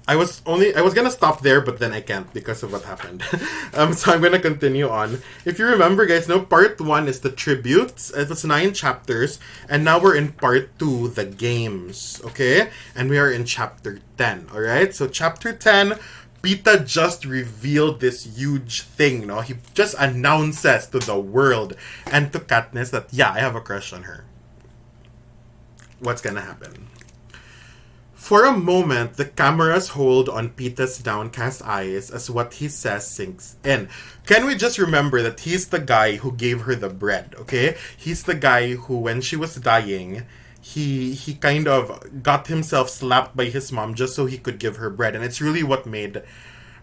I was gonna stop there, but then I can't because of what happened. So I'm gonna continue on. If you remember, guys, no, part 1 is the tributes. It was 9 chapters, and now we're in part 2, the games. Okay, and we are in chapter 10. All right, so chapter 10. Pita just revealed this huge thing, no? He just announces to the world and to Katniss that, yeah, I have a crush on her. What's gonna happen? For a moment, the cameras hold on Pita's downcast eyes as what he says sinks in. Can we just remember that he's the guy who gave her the bread, okay? He's the guy who, when she was dying, he kind of got himself slapped by his mom just so he could give her bread. And it's really what made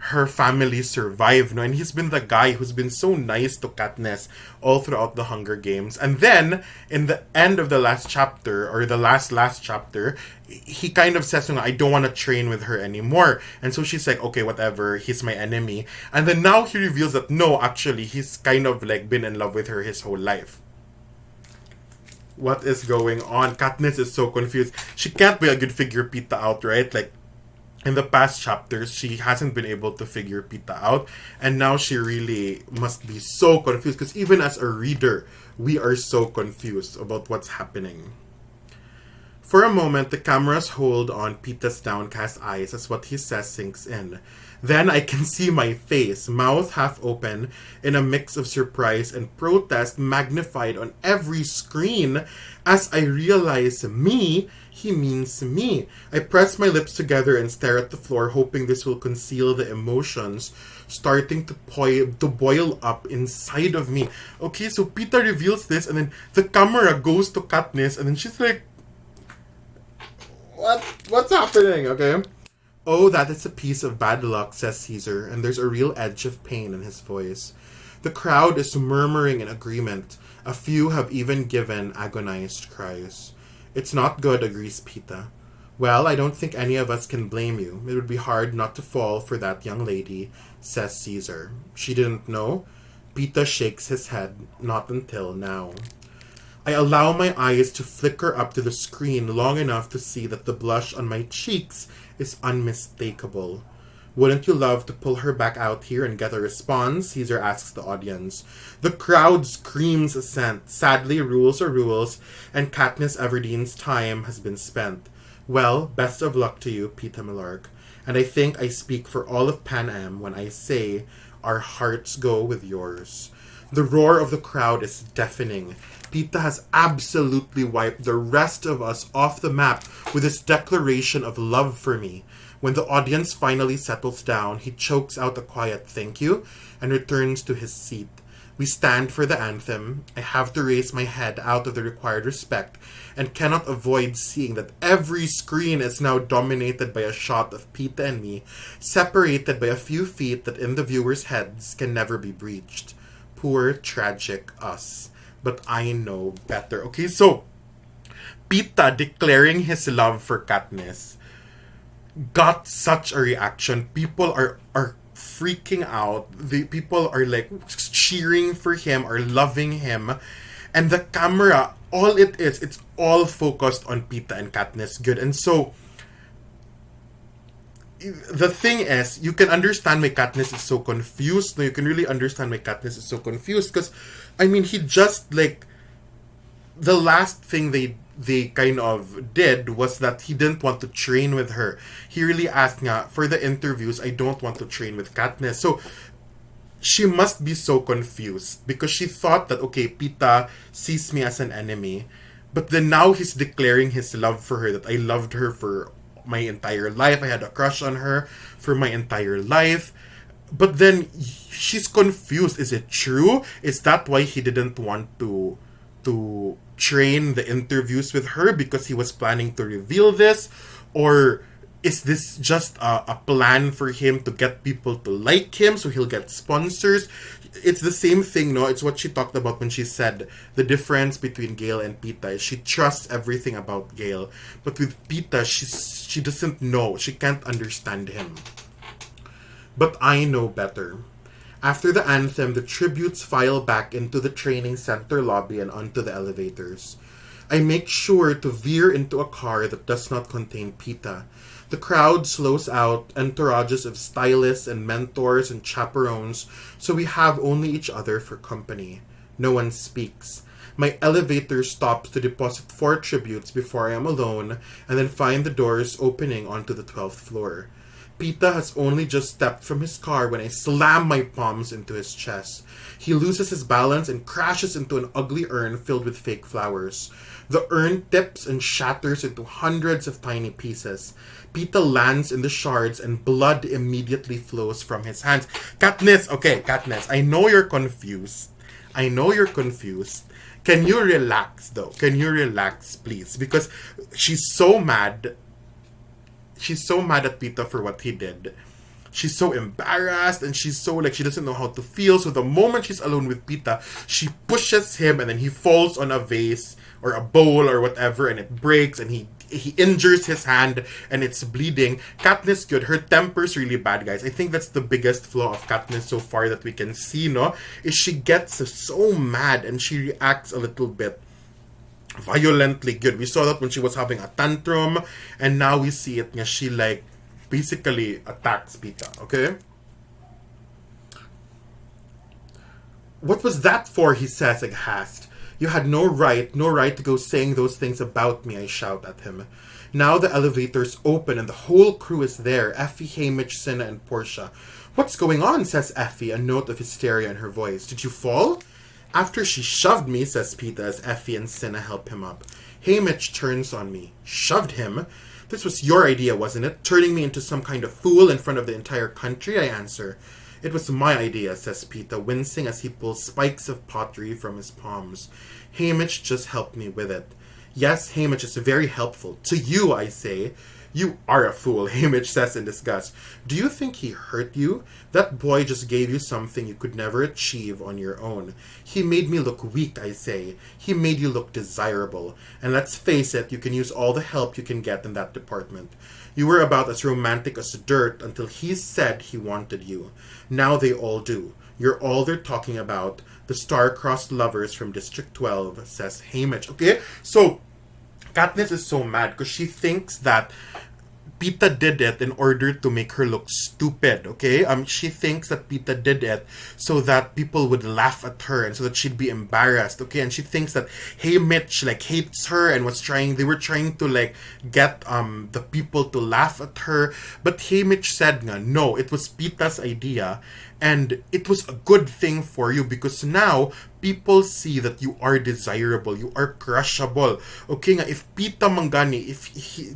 her family survive, no? And he's been the guy who's been so nice to Katniss all throughout the Hunger Games. And then, in the end of the last chapter, or the last chapter, he kind of says, I don't want to train with her anymore. And so she's like, okay, whatever, he's my enemy. And then now he reveals that, no, actually, he's kind of like been in love with her his whole life. What is going on? Katniss is so confused. She can't be a good figure Pita out, right? Like, in the past chapters, she hasn't been able to figure Pita out. And now she really must be so confused. Because even as a reader, we are so confused about what's happening. For a moment, the cameras hold on Pita's downcast eyes as what he says sinks in. Then I can see my face, mouth half open, in a mix of surprise and protest magnified on every screen as I realize me, he means me. I press my lips together and stare at the floor, hoping this will conceal the emotions starting to boil up inside of me. Okay, so Pita reveals this, and then the camera goes to Katniss, and then she's like, What's happening? Okay. Oh, that is a piece of bad luck, says Caesar, and there's a real edge of pain in his voice. The crowd is murmuring in agreement. A few have even given agonized cries. It's not good, agrees Pita. Well, I don't think any of us can blame you. It would be hard not to fall for that young lady, says Caesar. She didn't know? Pita shakes his head. Not until now. I allow my eyes to flicker up to the screen long enough to see that the blush on my cheeks is unmistakable. Wouldn't you love to pull her back out here and get a response? Caesar asks the audience. The crowd screams assent. Sadly, rules are rules, and Katniss Everdeen's time has been spent. Well, best of luck to you, Pita Millark. And I think I speak for all of Pan Am when I say our hearts go with yours. The roar of the crowd is deafening. Pita has absolutely wiped the rest of us off the map with his declaration of love for me. When the audience finally settles down, he chokes out a quiet thank you and returns to his seat. We stand for the anthem. I have to raise my head out of the required respect and cannot avoid seeing that every screen is now dominated by a shot of Pita and me, separated by a few feet that in the viewers' heads can never be breached. Poor, tragic us. But I know better. Okay, so Pita declaring his love for Katniss got such a reaction. People are freaking out. The people are like cheering for him, are loving him. And the camera, all it is, it's all focused on Pita and Katniss good. And so the thing is, you can understand why Katniss is so confused. No, you can really understand why Katniss is so confused. Because, I mean, he just, like, the last thing they kind of did was that he didn't want to train with her. He really asked nga, for the interviews, I don't want to train with Katniss. So, she must be so confused. Because she thought that, okay, Pita sees me as an enemy. But then now he's declaring his love for her. That I loved her for my entire life. I had a crush on her for my entire life. But then she's confused. Is it true? Is that why he didn't want to train the interviews with her because he was planning to reveal this? Or is this just a plan for him to get people to like him so he'll get sponsors? It's the same thing, no? It's what she talked about when she said the difference between Gale and Pita is she trusts everything about Gale. But with Pita, she doesn't know. She can't understand him. But I know better. After the anthem, the tributes file back into the training center lobby and onto the elevators. I make sure to veer into a car that does not contain Pita. The crowd slows out, entourages of stylists and mentors and chaperones, so we have only each other for company. No one speaks. My elevator stops to deposit 4 tributes before I am alone, and then find the doors opening onto the 12th floor. Pita has only just stepped from his car when I slam my palms into his chest. He loses his balance and crashes into an ugly urn filled with fake flowers. The urn tips and shatters into hundreds of tiny pieces. Pita lands in the shards and blood immediately flows from his hands. Katniss, I know you're confused. Can you relax, though? Can you relax, please? Because she's so mad. She's so mad at Pita for what he did. She's so embarrassed and she's so she doesn't know how to feel. So the moment she's alone with Pita, she pushes him and then he falls on a vase or a bowl or whatever and it breaks and he injures his hand and it's bleeding. Katniss good. Her temper's really bad, guys. I think that's the biggest flaw of Katniss so far that we can see, no? Is she gets so mad and she reacts a little bit violently good. We saw that when she was having a tantrum and now we see it nga she basically attacks Pita, okay? What was that for, he says aghast. You had no right to go saying those things about me, I shout at him. Now the elevator's open and the whole crew is there, Effie, Haymitch, Cinna, and Portia. What's going on, says Effie, a note of hysteria in her voice. Did you fall? After she shoved me, says Pita as Effie and Cinna help him up. Haymitch turns on me. Shoved him? This was your idea, wasn't it? Turning me into some kind of fool in front of the entire country, I answer. It was my idea, says Pita, wincing as he pulls spikes of pottery from his palms. Haymitch just helped me with it. Yes, Haymitch is very helpful. To you, I say. You are a fool, Haymitch says in disgust. Do you think he hurt you? That boy just gave you something you could never achieve on your own. He made me look weak, I say. He made you look desirable. And let's face it, you can use all the help you can get in that department. You were about as romantic as dirt until he said he wanted you. Now they all do. You're all they're talking about. The star-crossed lovers from District 12, says Haymitch. Okay, so Katniss is so mad because she thinks that Pita did it in order to make her look stupid, okay? She thinks that Pita did it so that people would laugh at her and so that she'd be embarrassed, okay? And she thinks that Haymitch, hates her and they were trying to, get, the people to laugh at her. But Haymitch said nga, no, it was Pita's idea and it was a good thing for you because now people see that you are desirable, you are crushable. Okay nga, if Pita Mangani,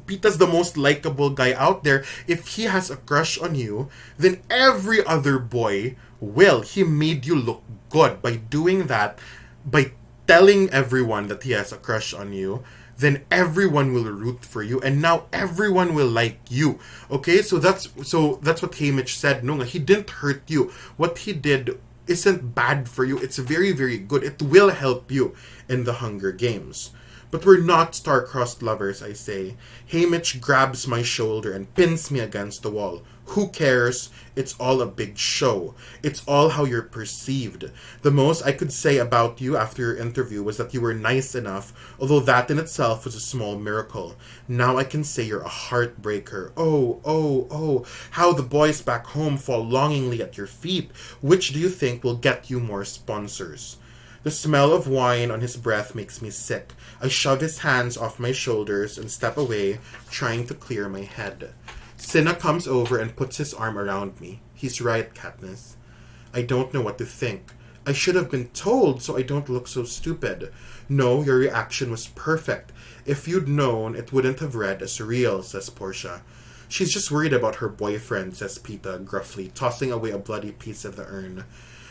Pita's the most likable guy out there, if he has a crush on you, then every other boy will. He made you look good by doing that, by telling everyone that he has a crush on you. Then everyone will root for you, and now everyone will like you. Okay, so that's what Haymitch said. No, he didn't hurt you. What he did isn't bad for you. It's very, very good. It will help you in the Hunger Games. But we're not star-crossed lovers, I say. Haymitch grabs my shoulder and pins me against the wall. Who cares? It's all a big show. It's all how you're perceived. The most I could say about you after your interview was that you were nice enough, although that in itself was a small miracle. Now I can say you're a heartbreaker. Oh, how the boys back home fall longingly at your feet. Which do you think will get you more sponsors? The smell of wine on his breath makes me sick. I shove his hands off my shoulders and step away, trying to clear my head. Cinna comes over and puts his arm around me. He's right, Katniss. I don't know what to think. I should have been told so I don't look so stupid. No, your reaction was perfect. If you'd known, it wouldn't have read as real, says Portia. She's just worried about her boyfriend, says Pita gruffly, tossing away a bloody piece of the urn.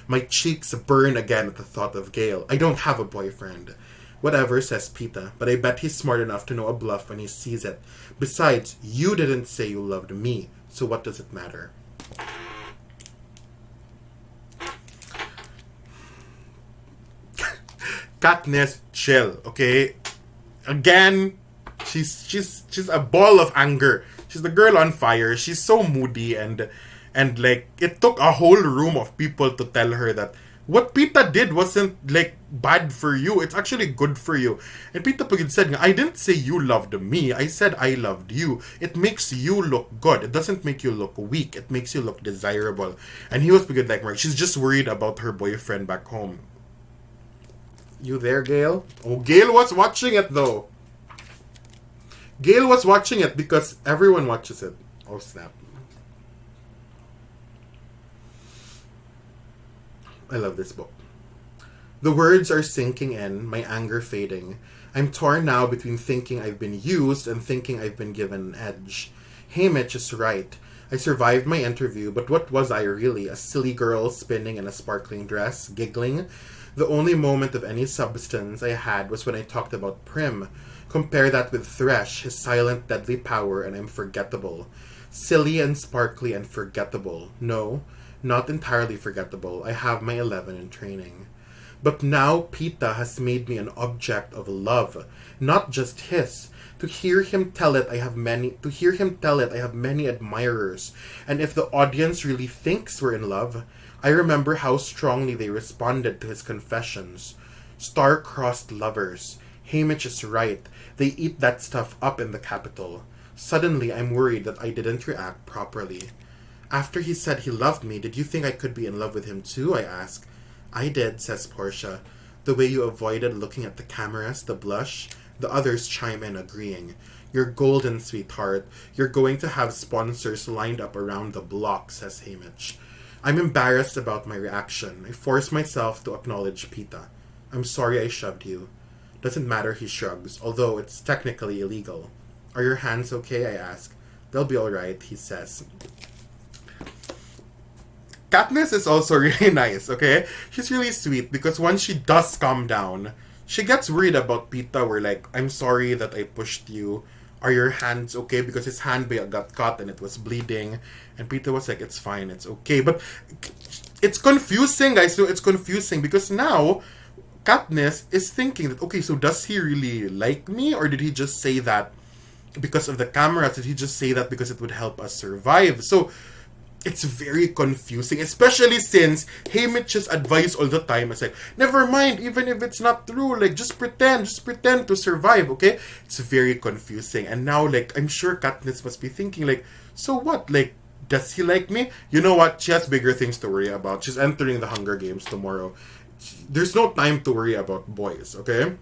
My cheeks burn again at the thought of Gale. I don't have a boyfriend. Whatever, says Pita, but I bet he's smart enough to know a bluff when he sees it. Besides, you didn't say you loved me, so what does it matter? Katniss, chill, okay? Again, she's a ball of anger. She's the girl on fire. She's so moody and it took a whole room of people to tell her that what Pita did wasn't like bad for you. It's actually good for you. And Pita Pugid said, I didn't say you loved me. I said I loved you. It makes you look good. It doesn't make you look weak. It makes you look desirable. And he was Pugid like, Mark, she's just worried about her boyfriend back home. You there, Gail? Oh, Gail was watching it though. Gail was watching it because everyone watches it. Oh, snap. I love this book. The words are sinking in, my anger fading. I'm torn now between thinking I've been used and thinking I've been given an edge. Haymitch is right. I survived my interview, but what was I really? A silly girl spinning in a sparkling dress, giggling? The only moment of any substance I had was when I talked about Prim. Compare that with Thresh, his silent deadly power, and I'm forgettable. Silly and sparkly and forgettable. No, not entirely forgettable. I have my 11 in training. But now Pita has made me an object of love, not just his. To hear him tell it, I have many admirers. And if the audience really thinks we're in love, I remember how strongly they responded to his confessions. Star-crossed lovers. Haymitch is right. They eat that stuff up in the capital. Suddenly, I'm worried that I didn't react properly. After he said he loved me, did you think I could be in love with him too? I ask. I did, says Portia. The way you avoided looking at the cameras, the blush. The others chime in, agreeing. You're golden, sweetheart. You're going to have sponsors lined up around the block, says Haymitch. I'm embarrassed about my reaction. I force myself to acknowledge Pita. I'm sorry I shoved you. Doesn't matter, he shrugs, although it's technically illegal. Are your hands okay? I ask. They'll be alright, he says. Katniss is also really nice, okay? She's really sweet because once she does calm down, she gets worried about Pita. We're like, I'm sorry that I pushed you. Are your hands okay? Because his hand got cut and it was bleeding. And Pita was like, it's fine, it's okay. But it's confusing, guys. So it's confusing because now Katniss is thinking that, okay, so does he really like me? Or did he just say that because of the cameras? Did he just say that because it would help us survive? So it's very confusing, especially since Haymitch's advice all the time is like, never mind, even if it's not true, like, just pretend to survive, okay? It's very confusing. And now, like, I'm sure Katniss must be thinking, like, so what? Like, does he like me? You know what? She has bigger things to worry about. She's entering the Hunger Games tomorrow. There's no time to worry about boys, okay?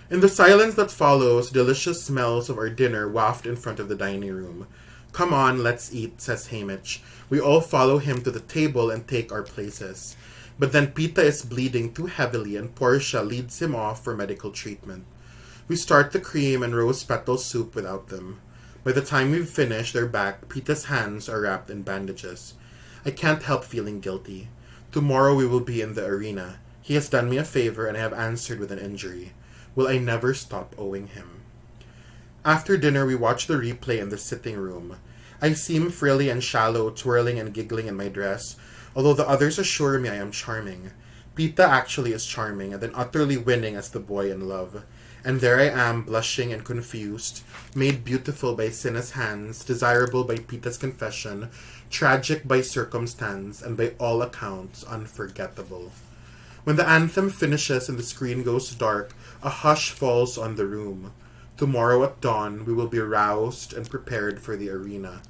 In the silence that follows, delicious smells of our dinner waft in front of the dining room. Come on, let's eat, says Haymitch. We all follow him to the table and take our places. But then Pita is bleeding too heavily and Portia leads him off for medical treatment. We start the cream and rose petal soup without them. By the time we've finished, they're back. Pita's hands are wrapped in bandages. I can't help feeling guilty. Tomorrow we will be in the arena. He has done me a favor and I have answered with an injury. Will I never stop owing him? After dinner, we watch the replay in the sitting room. I seem frilly and shallow, twirling and giggling in my dress, although the others assure me I am charming. Pita actually is charming, and then utterly winning as the boy in love. And there I am, blushing and confused, made beautiful by Cinna's hands, desirable by Pita's confession, tragic by circumstance, and by all accounts, unforgettable. When the anthem finishes and the screen goes dark, a hush falls on the room. Tomorrow at dawn, we will be roused and prepared for the arena.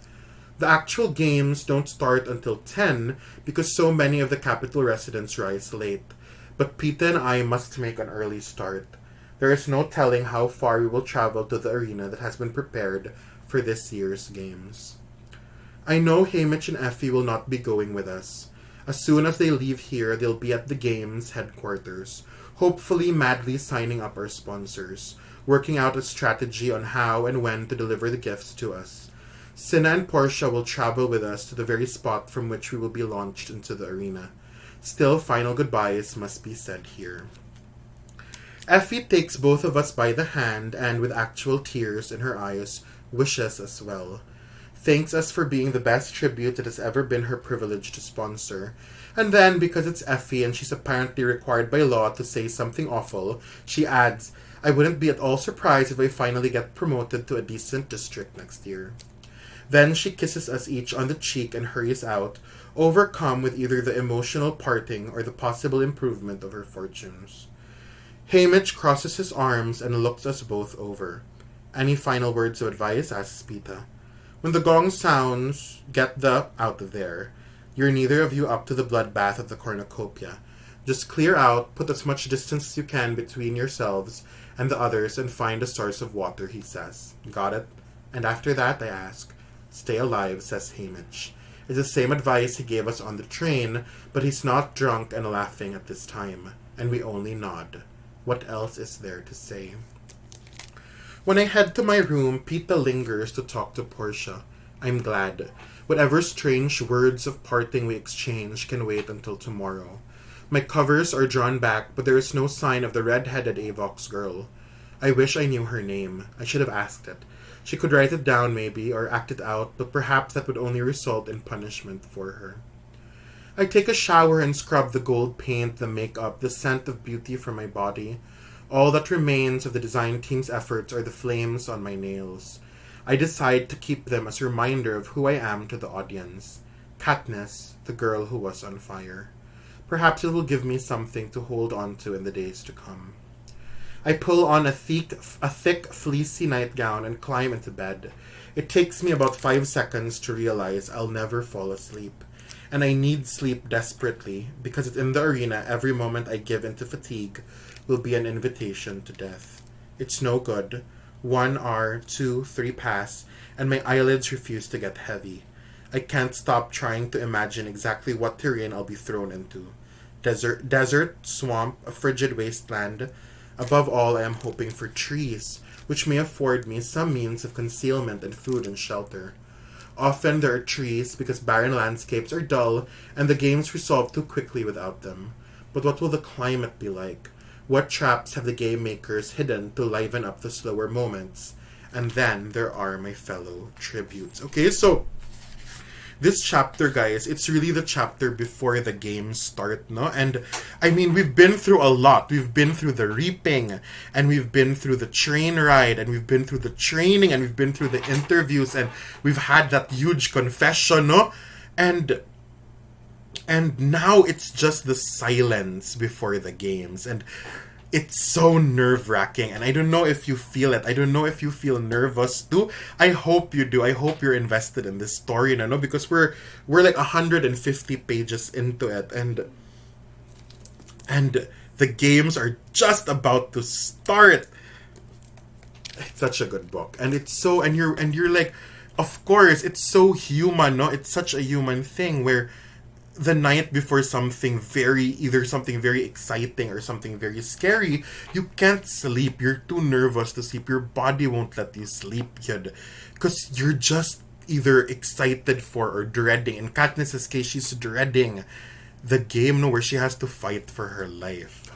The actual games don't start until 10 because so many of the capital residents rise late. But Pita and I must make an early start. There is no telling how far we will travel to the arena that has been prepared for this year's games. I know Haymitch and Effie will not be going with us. As soon as they leave here, they'll be at the games headquarters, hopefully madly signing up our sponsors, working out a strategy on how and when to deliver the gifts to us. Cinna and Portia will travel with us to the very spot from which we will be launched into the arena. Still, final goodbyes must be said here. Effie takes both of us by the hand and, with actual tears in her eyes, wishes us well. Thanks us for being the best tribute it has ever been her privilege to sponsor. And then, because it's Effie and she's apparently required by law to say something awful, she adds, I wouldn't be at all surprised if I finally get promoted to a decent district next year. Then she kisses us each on the cheek and hurries out, overcome with either the emotional parting or the possible improvement of her fortunes. Hamish crosses his arms and looks us both over. Any final words of advice? Asks Pita. When the gong sounds, get the out of there. You're neither of you up to the bloodbath of the cornucopia. Just clear out, put as much distance as you can between yourselves and the others, and find a source of water, he says. Got it? And after that, I ask. Stay alive, says Hamish. It's the same advice he gave us on the train, but he's not drunk and laughing at this time, and we only nod. What else is there to say? When I head to my room, Pita lingers to talk to Portia. I'm glad. Whatever strange words of parting we exchange can wait until tomorrow. My covers are drawn back, but there is no sign of the red-headed Avox girl. I wish I knew her name. I should have asked it. She could write it down maybe, or act it out, but perhaps that would only result in punishment for her. I take a shower and scrub the gold paint, the makeup, the scent of beauty from my body. All that remains of the design team's efforts are the flames on my nails. I decide to keep them as a reminder of who I am to the audience. Katniss, the girl who was on fire. Perhaps it will give me something to hold on to in the days to come. I pull on a thick fleecy nightgown and climb into bed. It takes me about 5 seconds to realize I'll never fall asleep. And I need sleep desperately, because in the arena every moment I give into fatigue will be an invitation to death. It's no good. 1 hour, 2, 3 pass, and my eyelids refuse to get heavy. I can't stop trying to imagine exactly what terrain I'll be thrown into. Desert, swamp, a frigid wasteland. Above all, I am hoping for trees, which may afford me some means of concealment and food and shelter. Often there are trees because barren landscapes are dull and the games resolve too quickly without them. But what will the climate be like? What traps have the game makers hidden to liven up the slower moments? And then there are my fellow tributes. Okay, so this chapter, guys, it's really the chapter before the games start, no? And, I mean, we've been through a lot. We've been through the reaping, and we've been through the train ride, and we've been through the training, and we've been through the interviews, and we've had that huge confession, no? And now it's just the silence before the games, and it's so nerve-wracking, and I don't know if you feel it. I don't know if you feel nervous too. I hope you do. I hope you're invested in this story, you know, because we're like 150 pages into it, and the games are just about to start. It's such a good book, and it's so, and you're like, of course, it's so human, no? It's such a human thing where the night before something very exciting or something very scary, you can't sleep. You're too nervous to sleep. Your body won't let you sleep yet, because you're just either excited for or dreading. In Katniss's case, she's dreading the game where she has to fight for her life.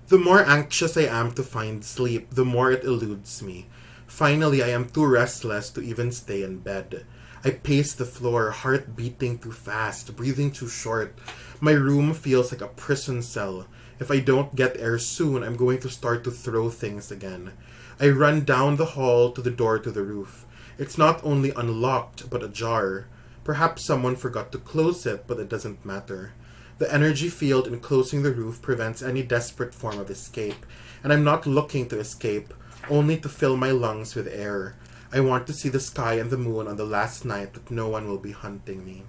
The more anxious I am to find sleep, the more it eludes me. Finally, I am too restless to even stay in bed. I pace the floor, heart beating too fast, breathing too short. My room feels like a prison cell. If I don't get air soon, I'm going to start to throw things again. I run down the hall to the door to the roof. It's not only unlocked, but ajar. Perhaps someone forgot to close it, but it doesn't matter. The energy field enclosing the roof prevents any desperate form of escape, and I'm not looking to escape, only to fill my lungs with air. I want to see the sky and the moon on the last night that no one will be hunting me.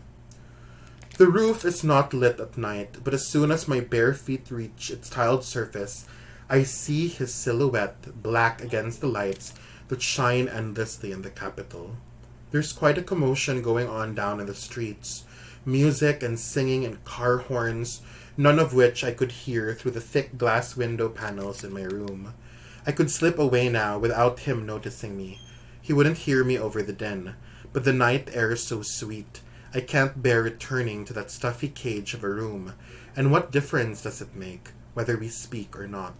The roof is not lit at night, but as soon as my bare feet reach its tiled surface, I see his silhouette black against the lights that shine endlessly in the capital. There's quite a commotion going on down in the streets. Music and singing and car horns, none of which I could hear through the thick glass window panels in my room. I could slip away now without him noticing me. He wouldn't hear me over the din, but the night air is so sweet. I can't bear returning to that stuffy cage of a room. And what difference does it make, whether we speak or not?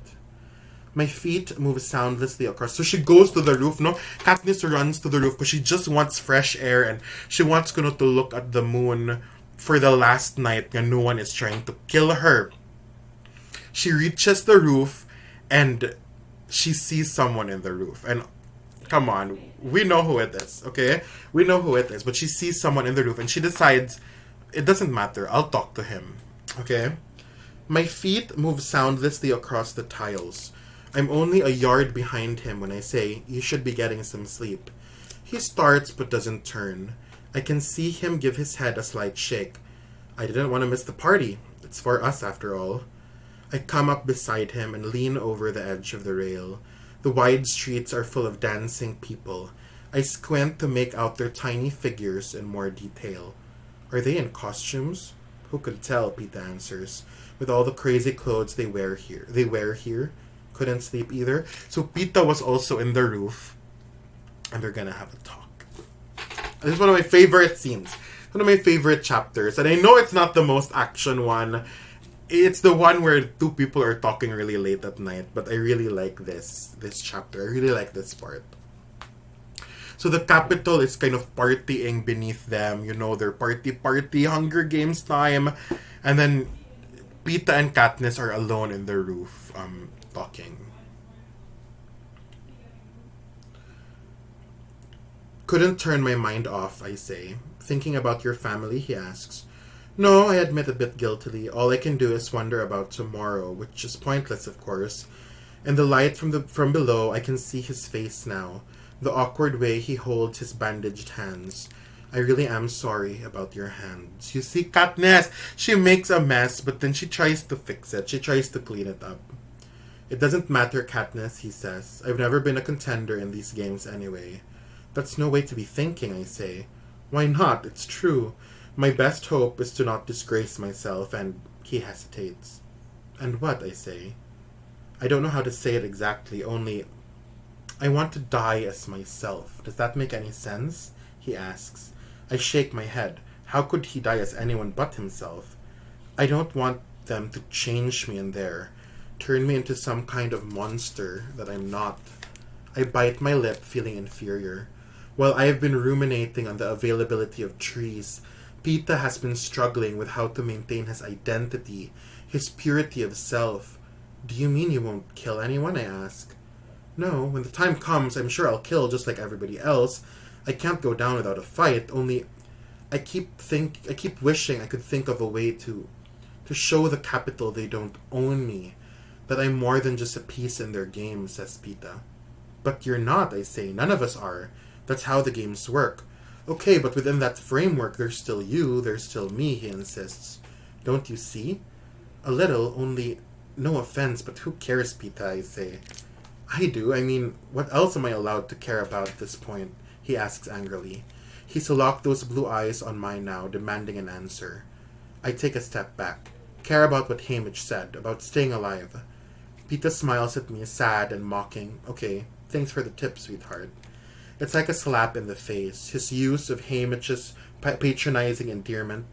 My feet move soundlessly across. So she goes to the roof, no? Katniss runs to the roof because she just wants fresh air and she wants to look at the moon for the last night and no one is trying to kill her. She reaches the roof and she sees someone in the roof. And Come on. We know who it is, okay? We know who it is. But she sees someone in the roof and she decides, it doesn't matter. I'll talk to him, okay? My feet move soundlessly across the tiles. I'm only a yard behind him when I say, you should be getting some sleep. He starts but doesn't turn. I can see him give his head a slight shake. I didn't want to miss the party. It's for us after all. I come up beside him and lean over the edge of the rail. The wide streets are full of dancing people. I squint to make out their tiny figures in more detail. Are they in costumes? Who could tell, Pita answers. With all the crazy clothes they wear here. Couldn't sleep either. So Pita was also in the roof. And they're gonna have a talk. This is one of my favorite scenes. One of my favorite chapters. And I know it's not the most action one. It's the one where two people are talking really late at night. But I really like this chapter. I really like this part. So the capital is kind of partying beneath them. You know, they're party, Hunger Games time. And then Pita and Katniss are alone in the roof, talking. Couldn't turn my mind off, I say. Thinking about your family, he asks. No, I admit a bit guiltily. All I can do is wonder about tomorrow, which is pointless, of course. In the light from below, I can see his face now. The awkward way he holds his bandaged hands. I really am sorry about your hands. You see, Katniss, she makes a mess, but then she tries to fix it. She tries to clean it up. It doesn't matter, Katniss, he says. I've never been a contender in these games anyway. That's no way to be thinking, I say. Why not? It's true. My best hope is to not disgrace myself, and he hesitates. And what, I say? I don't know how to say it exactly, only I want to die as myself. Does that make any sense? He asks. I shake my head. How could he die as anyone but himself? I don't want them to change me in there, turn me into some kind of monster that I'm not. I bite my lip, feeling inferior. While I have been ruminating on the availability of trees, Pita has been struggling with how to maintain his identity, his purity of self. Do you mean you won't kill anyone? I ask. No, when the time comes, I'm sure I'll kill just like everybody else. I can't go down without a fight, only I keep wishing I could think of a way to show the capital they don't own me, that I'm more than just a piece in their game, says Pita. But you're not, I say. None of us are. That's how the games work. Okay, but within that framework, there's still you, there's still me, he insists. Don't you see? A little, only, no offense, but who cares, Pita, I say. I do. I mean, what else am I allowed to care about at this point? He asks angrily. He's locked those blue eyes on mine now, demanding an answer. I take a step back. Care about what Haymitch said, about staying alive. Pita smiles at me, sad and mocking. Okay, thanks for the tip, sweetheart. It's like a slap in the face, his use of Haymitch's patronizing endearment.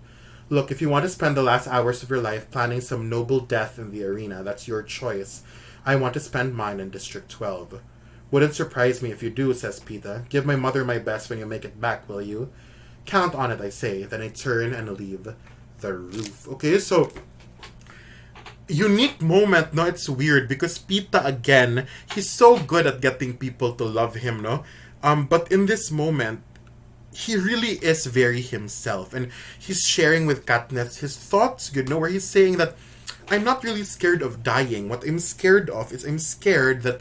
Look, if you want to spend the last hours of your life planning some noble death in the arena, that's your choice. I want to spend mine in District 12. Wouldn't surprise me if you do, says Pita. Give my mother my best when you make it back, will you? Count on it, I say. Then I turn and leave the roof. Okay, so unique moment, no? It's weird because Pita, again, he's so good at getting people to love him, no? But in this moment, he really is very himself. And he's sharing with Katniss his thoughts, you know, where he's saying that I'm not really scared of dying. What I'm scared of is I'm scared that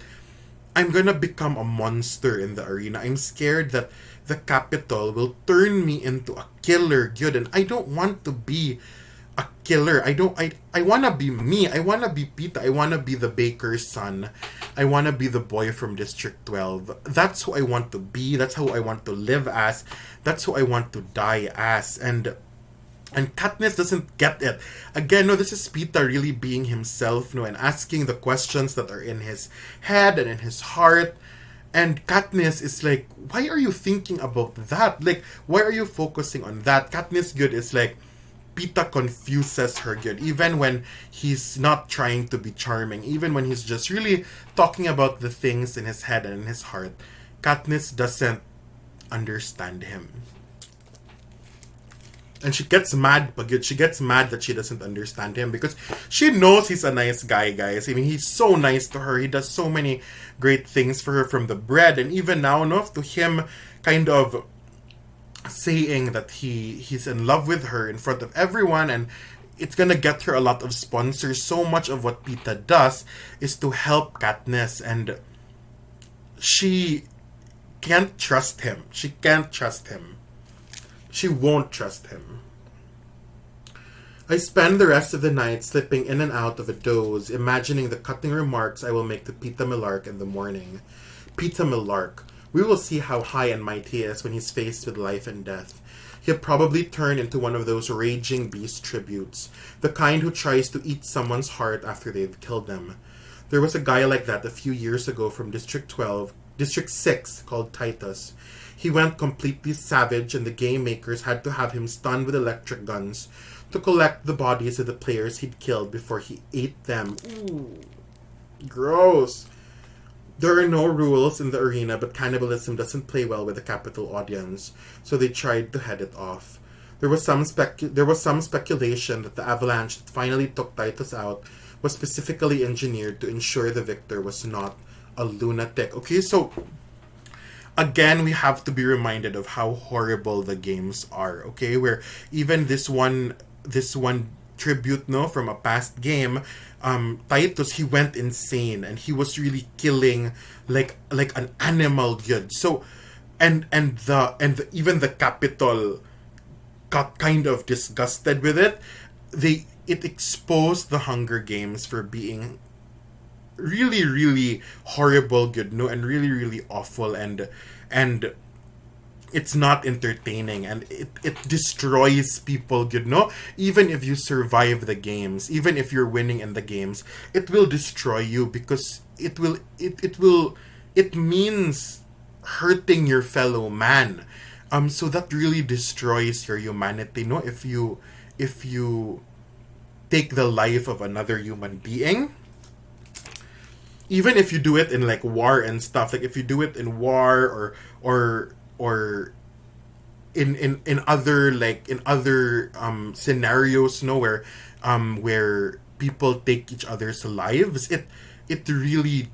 I'm gonna become a monster in the arena. I'm scared that the capital will turn me into a killer good. And I don't want to be a killer. I wanna be me. I wanna be Pita. I wanna be the baker's son. I wanna be the boy from District 12. That's who I want to be. That's how I want to live as. That's who I want to die as. And Katniss doesn't get it. Again, no, this is Pita really being himself, no, and asking the questions that are in his head and in his heart. And Katniss is like, why are you thinking about that? Like, why are you focusing on that? Katniss Good is like, Pita confuses her good, even when he's not trying to be charming, even when he's just really talking about the things in his head and in his heart. Katniss doesn't understand him. And she gets mad, Pagid. She gets mad that she doesn't understand him because she knows he's a nice guy, guys. I mean, he's so nice to her. He does so many great things for her, from the bread. And even now, enough to him kind of saying that he's in love with her in front of everyone, and it's gonna get her a lot of sponsors. So much of what Pita does is to help Katniss, and she can't trust him. She can't trust him. She won't trust him. I spend the rest of the night slipping in and out of a doze, imagining the cutting remarks I will make to Pita Millark in the morning. Pita Millark. We will see how high and mighty he is when he's faced with life and death. He'll probably turn into one of those raging beast tributes, the kind who tries to eat someone's heart after they've killed them. There was a guy like that a few years ago from District 6, called Titus. He went completely savage, and the game makers had to have him stunned with electric guns to collect the bodies of the players he'd killed before he ate them. Ooh, gross. There are no rules in the arena, but cannibalism doesn't play well with a capital audience, so they tried to head it off. There was some speculation that the avalanche that finally took Titus out was specifically engineered to ensure the victor was not a lunatic. Okay, so again, we have to be reminded of how horrible the games are. Okay, where even this one tribute, no, from a past game, Titus, he went insane and he was really killing like an animal, good. So, and even the Capitol got kind of disgusted with it. It exposed the Hunger Games for being really, really horrible, good, no, and really, really awful, and it's not entertaining, and it destroys people, good, no. Even if you survive the games, even if you're winning in the games, it will destroy you because it means hurting your fellow man. So that really destroys your humanity, no. If you take the life of another human being, even if you do it in like war and stuff, like if you do it in war or in other scenarios, no, where people take each other's lives, it really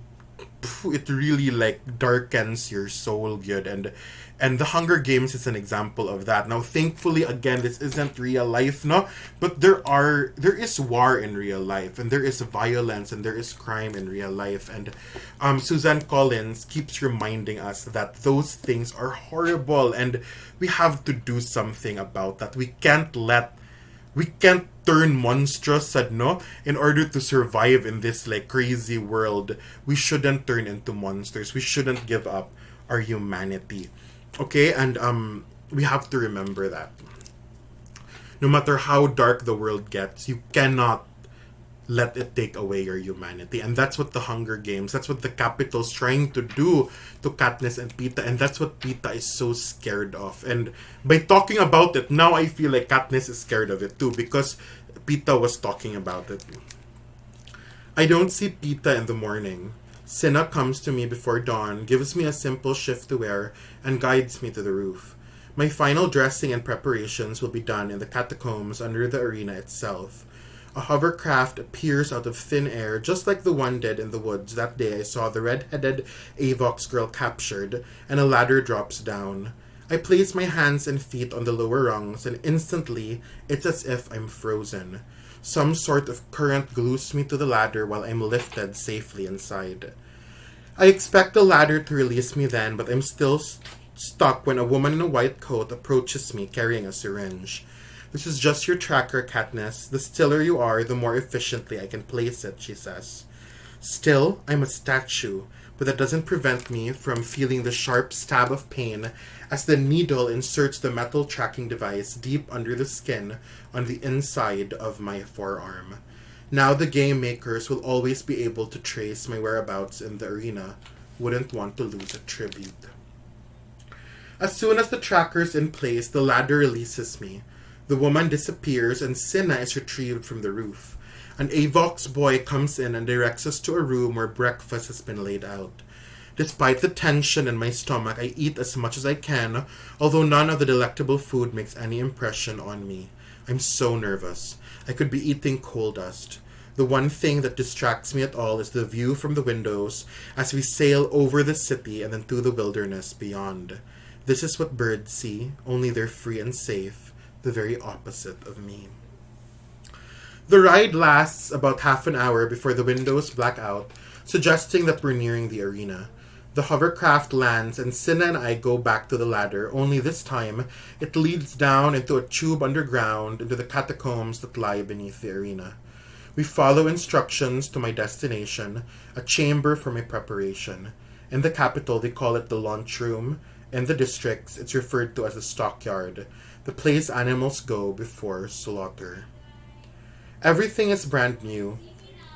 like darkens your soul, good. And the Hunger Games is an example of that. Now, thankfully, again, this isn't real life, no, but there is war in real life, and there is violence, and there is crime in real life, and Suzanne Collins keeps reminding us that those things are horrible, and we have to do something about that. We can't turn monstrous, no, in order to survive in this like crazy world. We shouldn't turn into monsters. We shouldn't give up our humanity. Okay, and we have to remember that no matter how dark the world gets, you cannot let it take away your humanity. And that's what the Hunger Games, that's what the Capitol's trying to do to Katniss and Pita, and that's what Pita is so scared of. And by talking about it, now I feel like Katniss is scared of it too, because Pita was talking about it. I don't see Pita in the morning. Cinna comes to me before dawn, gives me a simple shift to wear, and guides me to the roof. My final dressing and preparations will be done in the catacombs under the arena itself. A hovercraft appears out of thin air, just like the one did in the woods that day I saw the red-headed Avox girl captured, and a ladder drops down. I place my hands and feet on the lower rungs, and instantly, it's as if I'm frozen. Some sort of current glues me to the ladder while I'm lifted safely inside. I expect the ladder to release me then, but I'm still stuck when a woman in a white coat approaches me carrying a syringe. This is just your tracker, Katniss. The stiller you are, the more efficiently I can place it, she says. Still, I'm a statue, but that doesn't prevent me from feeling the sharp stab of pain as the needle inserts the metal tracking device deep under the skin on the inside of my forearm. Now the game makers will always be able to trace my whereabouts in the arena. Wouldn't want to lose a tribute. As soon as the tracker's in place, the ladder releases me. The woman disappears and Cinna is retrieved from the roof. An Avox boy comes in and directs us to a room where breakfast has been laid out. Despite the tension in my stomach, I eat as much as I can, although none of the delectable food makes any impression on me. I'm so nervous. I could be eating coal dust. The one thing that distracts me at all is the view from the windows as we sail over the city and then through the wilderness beyond. This is what birds see, only they're free and safe, the very opposite of me. The ride lasts about half an hour before the windows black out, suggesting that we're nearing the arena. The hovercraft lands and Cinna and I go back to the ladder, only this time it leads down into a tube underground into the catacombs that lie beneath the arena. We follow instructions to my destination, a chamber for my preparation. In the capital, they call it the lunchroom. In the districts, it's referred to as the stockyard, the place animals go before slaughter. Everything is brand new.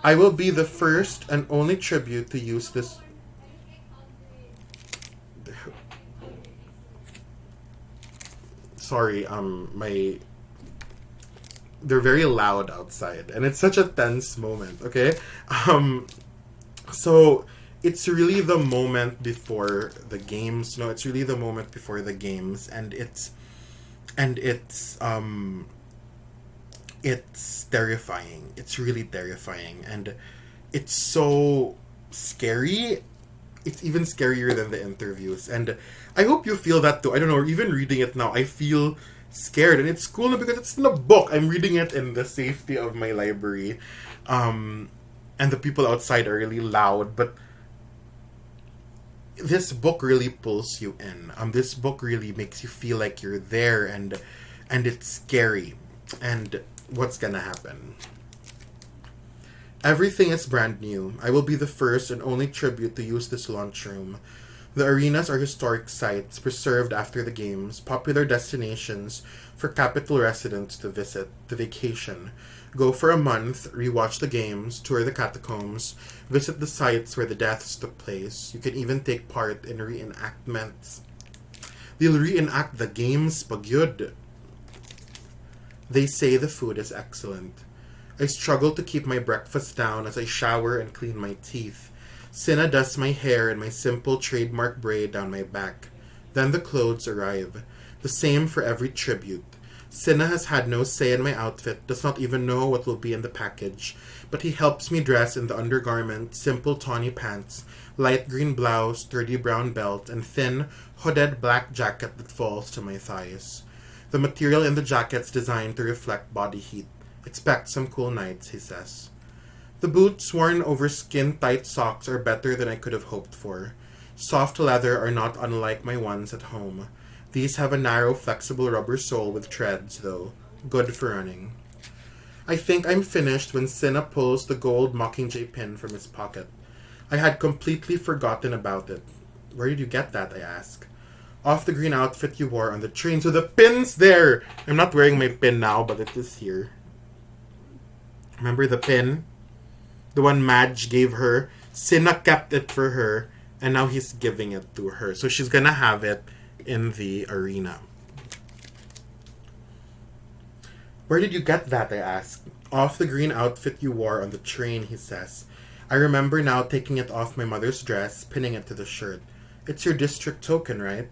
I will be the first and only tribute to use this. Sorry, they're very loud outside, and it's such a tense moment. Okay, so it's really the moment before the games. No, it's really the moment before the games, and it's terrifying. It's really terrifying, and it's so scary. It's even scarier than the interviews, and I hope you feel that too. I don't know, even reading it now, I feel scared, and it's cool because it's in a book. I'm reading it in the safety of my library, and the people outside are really loud, but this book really pulls you in. This book really makes you feel like you're there, and it's scary. And what's gonna happen? Everything is brand new. I will be the first and only tribute to use this lunchroom. The arenas are historic sites preserved after the games, popular destinations for capital residents to visit, to vacation. Go for a month, rewatch the games, tour the catacombs, visit the sites where the deaths took place. You can even take part in reenactments. They'll reenact the games, pagyud. They say the food is excellent. I struggle to keep my breakfast down as I shower and clean my teeth. Cinna does my hair and my simple trademark braid down my back. Then the clothes arrive. The same for every tribute. Cinna has had no say in my outfit, does not even know what will be in the package, but he helps me dress in the undergarment, simple tawny pants, light green blouse, sturdy brown belt, and thin, hooded black jacket that falls to my thighs. The material in the jacket's designed to reflect body heat. Expect some cool nights, he says. The boots worn over skin-tight socks are better than I could have hoped for. Soft leather are not unlike my ones at home. These have a narrow, flexible rubber sole with treads, though. Good for running. I think I'm finished when Cinna pulls the gold Mockingjay pin from his pocket. I had completely forgotten about it. Where did you get that, I ask. Off the green outfit you wore on the train, so the pin's there! I'm not wearing my pin now, but it is here. Remember the pin? The one Madge gave her. Cinna kept it for her, and now he's giving it to her. So she's gonna have it in the arena. Where did you get that, I ask. Off the green outfit you wore on the train, he says. I remember now taking it off my mother's dress, pinning it to the shirt. It's your district token, right?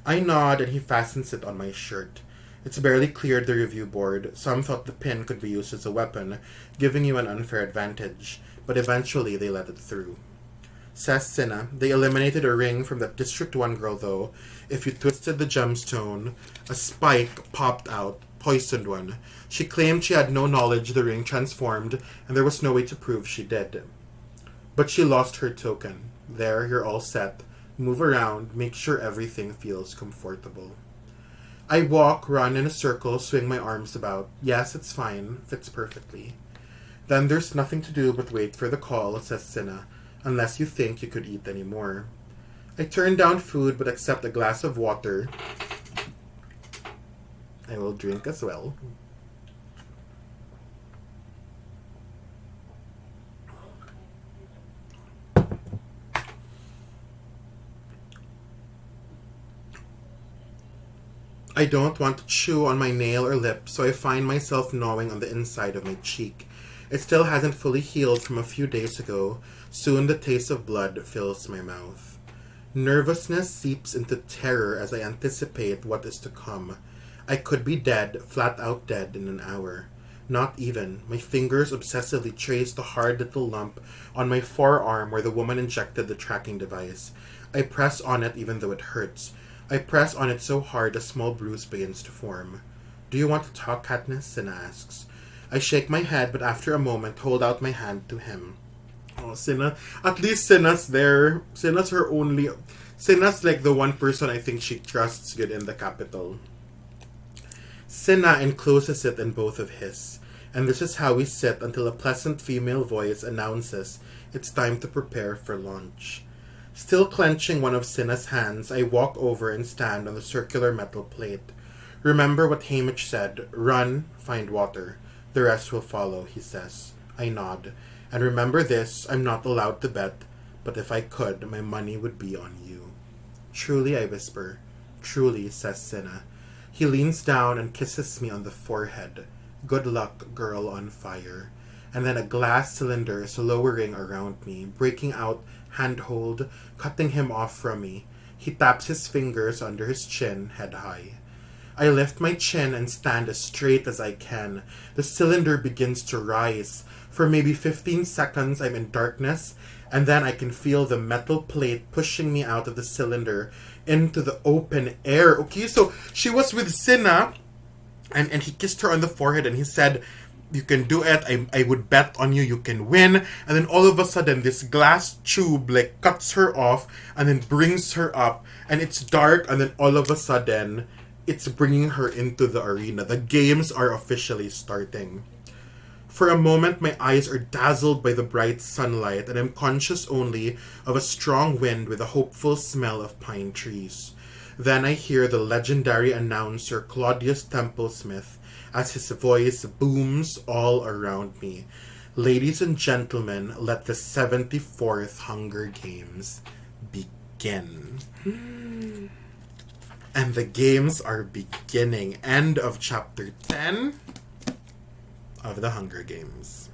I nod, and he fastens it on my shirt. It's barely cleared the review board. Some thought the pin could be used as a weapon, giving you an unfair advantage, but eventually they let it through. Says Cinna, they eliminated a ring from that District 1 girl, though. If you twisted the gemstone, a spike popped out, poisoned one. She claimed she had no knowledge the ring transformed, and there was no way to prove she did. But she lost her token. There, you're all set. Move around, make sure everything feels comfortable. I walk, run in a circle, swing my arms about. Yes, it's fine. Fits perfectly. Then there's nothing to do but wait for the call, says Cinna, unless you think you could eat any more. I turn down food but accept a glass of water. I will drink as well. I don't want to chew on my nail or lip, so I find myself gnawing on the inside of my cheek. It still hasn't fully healed from a few days ago. Soon the taste of blood fills my mouth. Nervousness seeps into terror as I anticipate what is to come. I could be dead, flat out dead, in an hour. Not even. My fingers obsessively trace the hard little lump on my forearm where the woman injected the tracking device. I press on it even though it hurts. I press on it so hard a small bruise begins to form. Do you want to talk, Katniss? Cinna asks. I shake my head, but after a moment hold out my hand to him. Oh, Cinna. At least Cinna's there. Cinna's like the one person I think she trusts good in the capital. Cinna encloses it in both of his, and this is how we sit until a pleasant female voice announces it's time to prepare for lunch. Still clenching one of Cinna's hands, I walk over and stand on the circular metal plate. Remember what Haymitch said, run, find water. The rest will follow, he says. I nod. And remember this, I'm not allowed to bet, but if I could, my money would be on you. Truly, I whisper. Truly, says Cinna. He leans down and kisses me on the forehead. Good luck, girl on fire. And then a glass cylinder is lowering around me, breaking out handhold, cutting him off from me. He taps his fingers under his chin, head high. I lift my chin and stand as straight as I can. The cylinder begins to rise. For maybe 15 seconds, I'm in darkness, and then I can feel the metal plate pushing me out of the cylinder into the open air. Okay, so she was with Cinna, and he kissed her on the forehead, and he said, you can do it, I would bet on you, you can win. And then all of a sudden, this glass tube, like, cuts her off, and then brings her up, and it's dark, and then all of a sudden, it's bringing her into the arena. The games are officially starting. For a moment, my eyes are dazzled by the bright sunlight, and I'm conscious only of a strong wind with a hopeful smell of pine trees. Then I hear the legendary announcer Claudius Templesmith as his voice booms all around me. Ladies and gentlemen, let the 74th Hunger Games begin. And the games are beginning. End of chapter 10 of the Hunger Games.